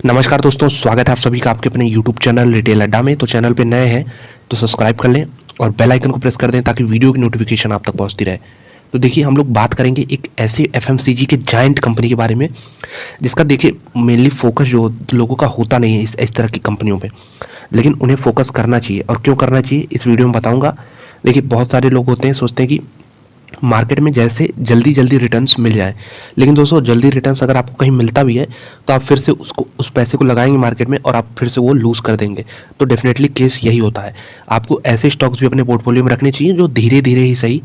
नमस्कार दोस्तों, स्वागत है आप सभी का आपके अपने यूट्यूब चैनल रिटेल अड्डा में। तो चैनल पे नए हैं तो सब्सक्राइब कर लें और बेल आइकन को प्रेस कर दें ताकि वीडियो की नोटिफिकेशन आप तक पहुंचती रहे। तो देखिए, हम लोग बात करेंगे एक ऐसे एफएमसीजी के जायंट कंपनी के बारे में जिसका देखिए मेनली फोकस जो लोगों का होता नहीं है इस तरह की कंपनियों पे, लेकिन उन्हें फोकस करना चाहिए। और क्यों करना चाहिए इस वीडियो में बताऊंगा। देखिए, बहुत सारे लोग होते हैं सोचते हैं कि मार्केट में जैसे जल्दी जल्दी रिटर्न्स मिल जाए, लेकिन दोस्तों जल्दी रिटर्न्स अगर आपको कहीं मिलता भी है तो आप फिर से उसको उस पैसे को लगाएंगे मार्केट में और आप फिर से वो लूज़ कर देंगे। तो डेफिनेटली केस यही होता है। आपको ऐसे स्टॉक्स भी अपने पोर्टफोलियो में रखने चाहिए जो धीरे धीरे ही सही,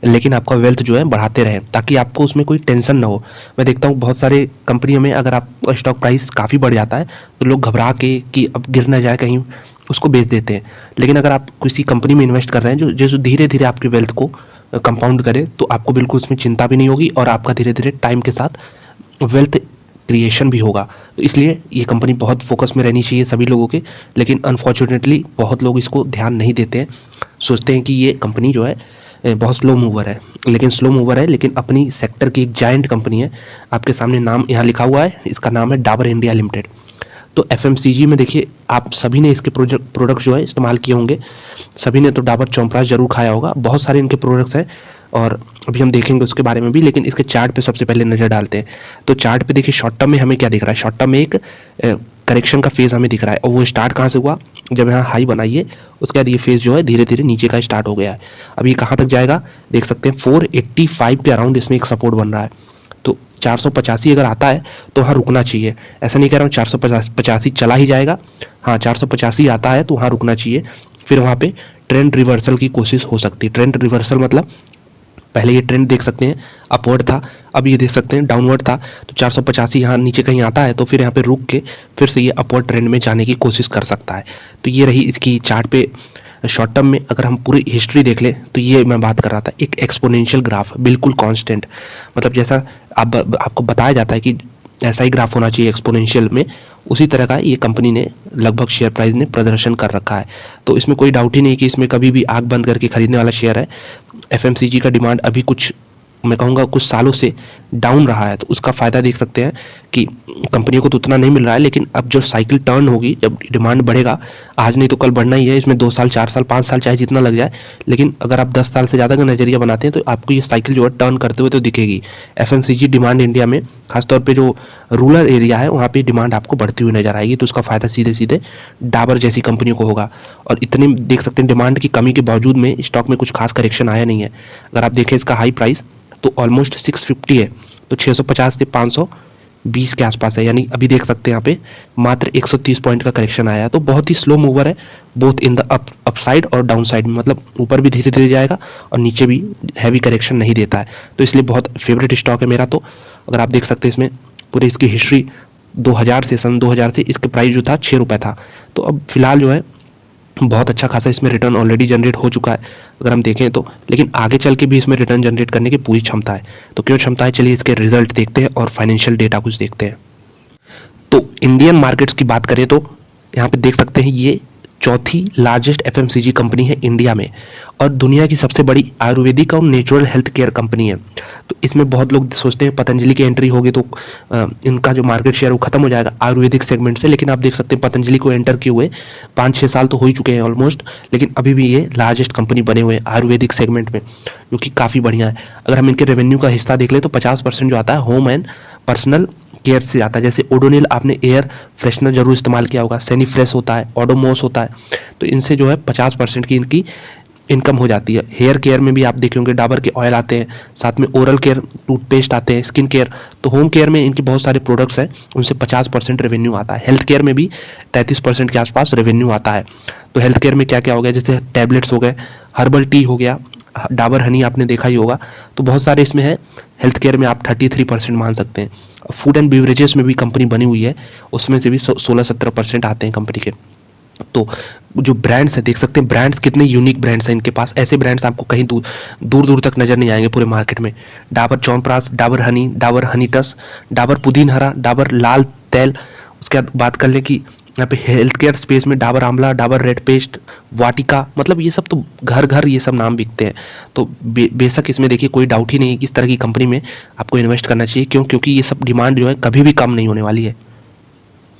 लेकिन आपका वेल्थ जो है बढ़ाते रहें, ताकि आपको उसमें कोई टेंशन ना हो। मैं देखता हूँ बहुत सारे कंपनियों में अगर आपका स्टॉक प्राइस काफ़ी बढ़ जाता है तो लोग घबरा के कि अब गिर ना जाए कहीं, उसको बेच देते हैं। लेकिन अगर आप किसी कंपनी में इन्वेस्ट कर रहे हैं जो जो धीरे धीरे आपकी वेल्थ को कंपाउंड करे, तो आपको बिल्कुल उसमें चिंता भी नहीं होगी और आपका धीरे धीरे टाइम के साथ वेल्थ क्रिएशन भी होगा। तो इसलिए ये कंपनी बहुत फोकस में रहनी चाहिए सभी लोगों के, लेकिन अनफॉर्चुनेटली बहुत लोग इसको ध्यान नहीं देते हैं। सोचते हैं कि ये कंपनी जो है बहुत स्लो मूवर है, लेकिन स्लो मूवर है लेकिन अपनी सेक्टर की एक जायंट कंपनी है। आपके सामने नाम यहाँ लिखा हुआ है, इसका नाम है डाबर इंडिया लिमिटेड। तो एफएमसीजी में देखिए, आप सभी ने इसके प्रोडक्ट जो है इस्तेमाल किए होंगे। सभी ने तो डाबर च्यवनप्राश जरूर खाया होगा। बहुत सारे इनके प्रोडक्ट्स हैं और अभी हम देखेंगे उसके बारे में भी, लेकिन इसके चार्ट पे सबसे पहले नज़र डालते हैं। तो चार्ट पे देखिए, शॉर्ट टर्म में हमें क्या दिख रहा है। शॉर्ट टर्म में एक करेक्शन का फेज हमें दिख रहा है, और वो स्टार्ट कहाँ से हुआ, जब यहाँ हाई बनाइए उसके बाद ये फेज जो है धीरे धीरे नीचे का स्टार्ट हो गया है। अभी कहाँ तक जाएगा देख सकते हैं, 485 के अराउंड इसमें एक सपोर्ट बन रहा है। तो 485 अगर आता है तो वहाँ रुकना चाहिए। ऐसा नहीं कह रहा हूँ 485 चला ही जाएगा, हाँ 485 आता है तो वहाँ रुकना चाहिए। फिर वहाँ पे ट्रेंड रिवर्सल की कोशिश हो सकती है। ट्रेंड रिवर्सल मतलब पहले ये ट्रेंड देख सकते हैं अपवर्ड था, अब ये देख सकते हैं डाउनवर्ड था। तो 485 यहाँ नीचे कहीं आता है तो फिर यहाँ पे रुक के फिर से ये अपवर्ड ट्रेंड में जाने की कोशिश कर सकता है। तो ये रही इसकी चार्ट पे शॉर्ट टर्म में। अगर हम पूरी हिस्ट्री देख लें तो ये मैं बात कर रहा था एक एक्सपोनेंशियल ग्राफ, बिल्कुल कांस्टेंट। मतलब जैसा आपको बताया जाता है कि ऐसा ही ग्राफ होना चाहिए एक्सपोनेंशियल में, उसी तरह का ये कंपनी ने लगभग शेयर प्राइस ने प्रदर्शन कर रखा है। तो इसमें कोई डाउट ही नहीं कि इसमें कभी भी आंख बंद करके खरीदने वाला शेयर है। एफएमसीजी का डिमांड अभी कुछ, मैं कहूँगा कुछ सालों से डाउन रहा है, तो उसका फ़ायदा देख सकते हैं कि कंपनियों को तो उतना नहीं मिल रहा है, लेकिन अब जो साइकिल टर्न होगी, जब डिमांड बढ़ेगा, आज नहीं तो कल बढ़ना ही है। इसमें 2 साल 4 साल 5 साल चाहे जितना लग जाए, लेकिन अगर आप 10 साल से ज़्यादा का नज़रिया बनाते हैं तो आपको ये साइकिल जो है टर्न करते हुए तो दिखेगी। एफएमसीजी डिमांड इंडिया में खासतौर पर जो रूरल एरिया है वहाँ पर डिमांड आपको बढ़ती हुई नजर आएगी। तो उसका फ़ायदा सीधे सीधे डाबर जैसी कंपनियों को होगा। और इतने देख सकते हैं डिमांड की कमी के बावजूद में स्टॉक में कुछ खास करेक्शन आया नहीं है। अगर आप देखें इसका हाई प्राइस तो ऑलमोस्ट 650 है, तो 650 से 520 के आसपास है। यानी अभी देख सकते हैं यहाँ पे मात्र 130 पॉइंट का करेक्शन आया है। तो बहुत ही स्लो मूवर है, बोथ इन द अपसाइड और डाउन साइड में। मतलब ऊपर भी धीरे धीरे जाएगा और नीचे भी हैवी करेक्शन नहीं देता है। तो इसलिए बहुत फेवरेट स्टॉक है मेरा। तो अगर आप देख सकते हैं इसमें पूरी इसकी हिस्ट्री 2000 से, सन 2000 से इसके प्राइस जो था 6 रुपये था। तो अब फिलहाल जो है बहुत अच्छा खासा इसमें रिटर्न ऑलरेडी जनरेट हो चुका है अगर हम देखें तो, लेकिन आगे चल के भी इसमें रिटर्न जनरेट करने की पूरी क्षमता है। तो क्यों क्षमता है, चलिए इसके रिजल्ट देखते हैं और फाइनेंशियल डेटा कुछ देखते हैं। तो इंडियन मार्केट्स की बात करें तो यहाँ पे देख सकते हैं ये चौथी लार्जेस्ट एफएमसीजी कंपनी है इंडिया में, और दुनिया की सबसे बड़ी आयुर्वेदिक और नेचुरल हेल्थ केयर कंपनी है। तो इसमें बहुत लोग सोचते हैं पतंजलि की एंट्री होगी तो इनका जो मार्केट शेयर वो खत्म हो जाएगा आयुर्वेदिक सेगमेंट से, लेकिन आप देख सकते हैं पतंजलि को एंटर किए हुए 5-6 साल तो हो ही चुके हैं ऑलमोस्ट, लेकिन अभी भी ये लार्जेस्ट कंपनी बने हुए हैं आयुर्वेदिक सेगमेंट में, जो कि काफ़ी बढ़िया है। अगर हम इनके रेवेन्यू का हिस्सा देख लें तो 50% जो आता है होम एंड पर्सनल केयर से आता है। जैसे ओडोनिल आपने एयर फ्रेशनर जरूर इस्तेमाल किया होगा, सैनी फ्रेश होता है, ओडोमोस होता है। तो इनसे जो है 50% की इनकी इनकम हो जाती है। हेयर केयर में भी आप देखे होंगे डाबर के ऑयल आते हैं, साथ में ओरल केयर टूथपेस्ट आते हैं, स्किन केयर। तो होम केयर में इनके बहुत सारे प्रोडक्ट्स हैं, उनसे 50% रेवेन्यू आता है। हेल्थ केयर में भी 33% के आसपास रेवेन्यू आता है। तो हेल्थ केयर में क्या क्या हो गया, जैसे टैबलेट्स हो गए, हर्बल टी हो गया, डाबर हनी आपने देखा ही होगा। तो बहुत सारे इसमें है। हेल्थ केयर में आप 33% मान सकते हैं। फूड एंड बेवरेजेस में भी कंपनी बनी हुई है, उसमें से भी 16-17% आते हैं कंपनी के। तो जो ब्रांड्स है देख सकते हैं, ब्रांड्स कितने यूनिक ब्रांड्स हैं इनके पास। ऐसे ब्रांड्स आपको कहीं दूर दूर तक नजर नहीं आएंगे पूरे मार्केट में। डाबर च्यवनप्राश, डाबर हनी, डाबर हनी टस, डाबर पुदीन हरा, डाबर लाल तेल। उसके बाद बात कर लें कि यहाँ पे हेल्थ केयर स्पेस में डाबर आंवला, डाबर रेड पेस्ट, वाटिका, मतलब ये सब तो घर घर ये सब नाम बिकते हैं। तो बेशक इसमें देखिए कोई डाउट ही नहीं है कि इस तरह की कंपनी में आपको इन्वेस्ट करना चाहिए। क्यों? क्योंकि ये सब डिमांड जो है कभी भी कम नहीं होने वाली है।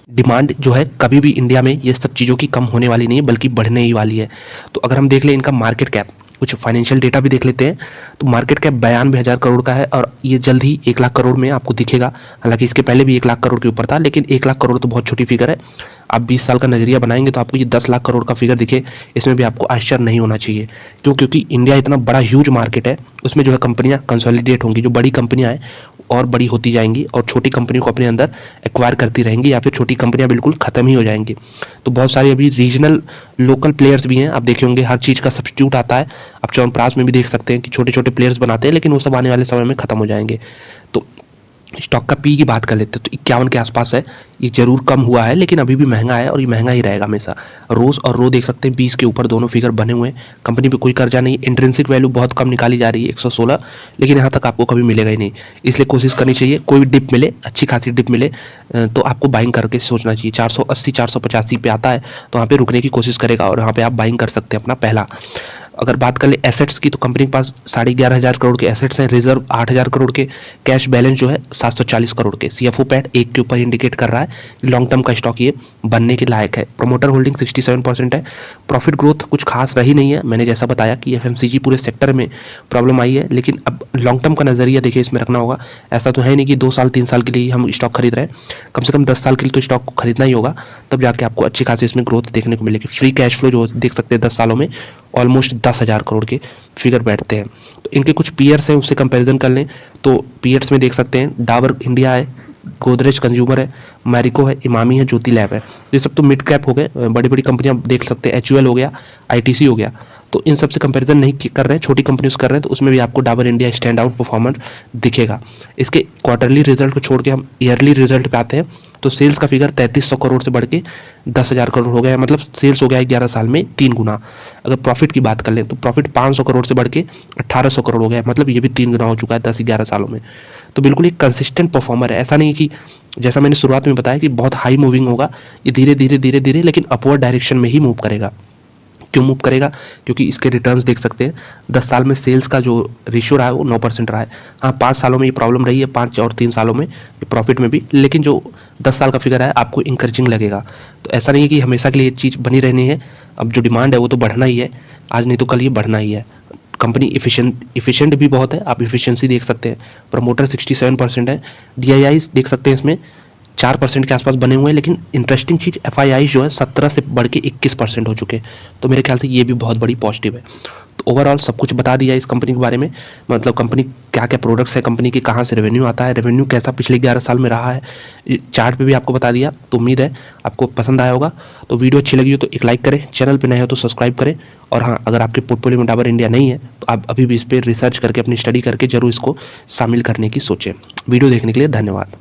डिमांड जो है कभी भी इंडिया में ये सब चीज़ों की कम होने वाली नहीं है, बल्कि बढ़ने ही वाली है। तो अगर हम देख लें इनका मार्केट कैप, कुछ फाइनेंशियल डेटा भी देख लेते हैं, तो मार्केट कैप 92,000 करोड़ का है और ये जल्द ही 1 लाख करोड़ में आपको दिखेगा। हालांकि इसके पहले भी 1 लाख करोड़ के ऊपर था, लेकिन 1 लाख करोड़ तो बहुत छोटी फिगर है। आप 20 साल का नजरिया बनाएंगे तो आपको ये 10 लाख करोड़ का फिगर दिखे, इसमें भी आपको आश्चर्य नहीं होना चाहिए। क्योंकि इंडिया इतना बड़ा ह्यूज मार्केट है, उसमें जो है कंपनियां कंसोलिडेट होंगी, जो बड़ी कंपनियां हैं और बड़ी होती जाएंगी और छोटी कंपनियों को अपने अंदर एक्वायर करती रहेंगी, या फिर छोटी कंपनियां बिल्कुल खत्म ही हो जाएंगी। तो बहुत सारे अभी रीजनल लोकल प्लेयर्स भी हैं, आप देखे होंगे हर चीज़ का सब्स्टिट्यूट आता है। आप च्यवनप्राश में भी देख सकते हैं कि छोटे छोटे प्लेयर्स बनाते हैं, लेकिन वो सब आने वाले समय में खत्म हो जाएंगे। तो स्टॉक का पी की बात कर लेते हैं तो 51 के आसपास है। ये जरूर कम हुआ है, लेकिन अभी भी महंगा है और ये महंगा ही रहेगा हमेशा। रोज और रो देख सकते हैं 20 के ऊपर दोनों फिगर बने हुए हैं। कंपनी पे कोई कर्जा नहीं, इंट्रिंसिक वैल्यू बहुत कम निकाली जा रही है 116, लेकिन यहाँ तक आपको कभी मिलेगा ही नहीं। इसलिए कोशिश करनी चाहिए, कोई भी डिप मिले, अच्छी खासी डिप मिले तो आपको बाइंग करके सोचना चाहिए। 480 485 पे आता है तो वहाँ पे रुकने की कोशिश करेगा और यहाँ पे आप बाइंग कर सकते हैं अपना पहला। अगर बात कर ले एसेट्स की, तो कंपनी के पास 11,500 करोड़ के एसेट्स हैं, रिजर्व 8,000 करोड़ के, कैश बैलेंस जो है 740 करोड़ के, सीएफओ पैट 1 के ऊपर इंडिकेट कर रहा है लॉन्ग टर्म का स्टॉक ये बनने के लायक है। प्रमोटर होल्डिंग 67% है। प्रॉफिट ग्रोथ कुछ खास रही नहीं है, मैंने जैसा बताया कि एफएमसीजी पूरे सेक्टर में प्रॉब्लम आई है, लेकिन अब लॉन्ग टर्म का नजरिया देखिए इसमें रखना होगा। ऐसा तो है नहीं कि 2 साल 3 साल के लिए हम स्टॉक खरीद रहे हैं, कम से कम 10 साल के लिए तो स्टॉक को खरीदना ही होगा, तब जाके आपको अच्छी खासी इसमें ग्रोथ देखने को मिलेगी। फ्री कैश फ्लो जो देख सकते हैं 10 सालों में ऑलमोस्ट 10,000 करोड़ के फिगर बैठते हैं। तो इनके कुछ पीयर्स हैं, उससे कंपैरिजन कर लें तो पीयर्स में देख सकते हैं डाबर इंडिया है, गोदरेज कंज्यूमर है, मैरिको है, इमामी है, ज्योति लैब है। ये सब तो मिड कैप हो गए, बड़ी बड़ी कंपनियां देख सकते हैं, एचयूएल हो गया, आईटीसी हो गया। तो इन सब से कंपैरिजन नहीं कर रहे हैं, छोटी कंपनी से कर रहे हैं, तो उसमें भी आपको Dabur India stand out performance दिखेगा। इसके क्वार्टरली रिजल्ट को छोड़ के हम ईयरली रिजल्ट पे आते हैं तो सेल्स का फिगर 3300 करोड़ से बढ़ के 10,000 करोड़ हो गया, मतलब सेल्स हो गया 11 साल में 3 गुना। अगर प्रॉफिट की बात कर लें तो प्रॉफिट 500 करोड़ से बढ़ के 1800 करोड़ हो गया, मतलब ये भी 3 गुना हो चुका है 10-11 सालों में। तो बिल्कुल एक कंसिस्टेंट परफॉर्मर है, ऐसा नहीं कि जैसा मैंने शुरुआत में बताया कि बहुत हाई मूविंग होगा, ये धीरे धीरे धीरे धीरे लेकिन अपवर्ड डायरेक्शन में ही मूव करेगा। क्यों मूव करेगा? क्योंकि इसके रिटर्न्स देख सकते हैं, 10 साल में सेल्स का जो रेशियो रहा है वो 9% रहा है। हाँ 5 सालों में ये प्रॉब्लम रही है, 5 और 3 सालों में प्रॉफिट में भी, लेकिन जो 10 साल का फिगर है आपको इंकरेजिंग लगेगा। तो ऐसा नहीं है कि हमेशा के लिए ये चीज़ बनी रहनी है, अब जो डिमांड है वो तो बढ़ना ही है, आज नहीं तो कल ये बढ़ना ही है। कंपनी इफिशिएंट भी बहुत है, आप इफिशिएंसी देख सकते हैं। प्रमोटर 67% है, डीआईआई देख सकते हैं इसमें 4% के आसपास बने हुए हैं, लेकिन इंटरेस्टिंग चीज़ एफआईआई जो है 17 से बढ़ के 21% हो चुके हैं। तो मेरे ख्याल से ये भी बहुत बड़ी पॉजिटिव है। तो ओवरऑल सब कुछ बता दिया इस कंपनी के बारे में, मतलब कंपनी क्या क्या प्रोडक्ट्स है, कंपनी के कहाँ से रेवेन्यू आता है, रेवेन्यू कैसा पिछले 11 साल में रहा है, चार्ट पे भी आपको बता दिया। तो उम्मीद है आपको पसंद आया होगा। तो वीडियो अच्छी लगी हो तो एक लाइक करें, चैनल पर नए हो तो सब्सक्राइब करें, और हाँ अगर आपके पोर्टफोलियो में डाबर इंडिया नहीं है तो आप अभी भी इस पर रिसर्च करके अपनी स्टडी करके जरूर इसको शामिल करने की सोचें। वीडियो देखने के लिए धन्यवाद।